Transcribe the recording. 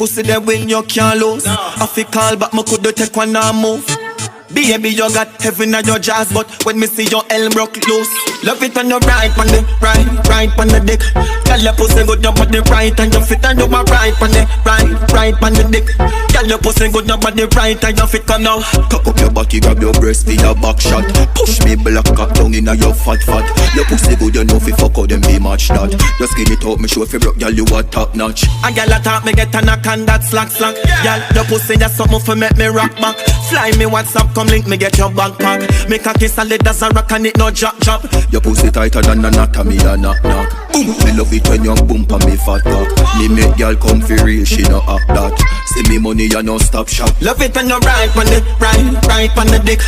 Pussy there when you can't lose. I feel call but me could take one and move. Baby, you got heaven at your jaws, but when me see your elm broke loose. Love it on your right, on the right on the dick. Girl, your pussy good, your body right, and your fit, and you my right on the right on the dick. Girl, your pussy good, your body right, and your fit, come now. Cock up your body, grab your breast for your back shot. Push me black cock down inna your fat. Your pussy good, you know fi fuck out them be match that. Just skin it out, me show fi broke, girl, you a top notch. And girl, I talk me get a knock and that slack. Girl, your pussy just something for make me rock back. Fly me WhatsApp, come link me get your backpack. Make a kiss solid as a rock and it no drop. Your pussy tighter than anatomy a knock. Boom, me love it when you boom pa me fat cock. Me make girl come fi real, she no act that. See me money, you no stop shop. Love it when you right on the dick.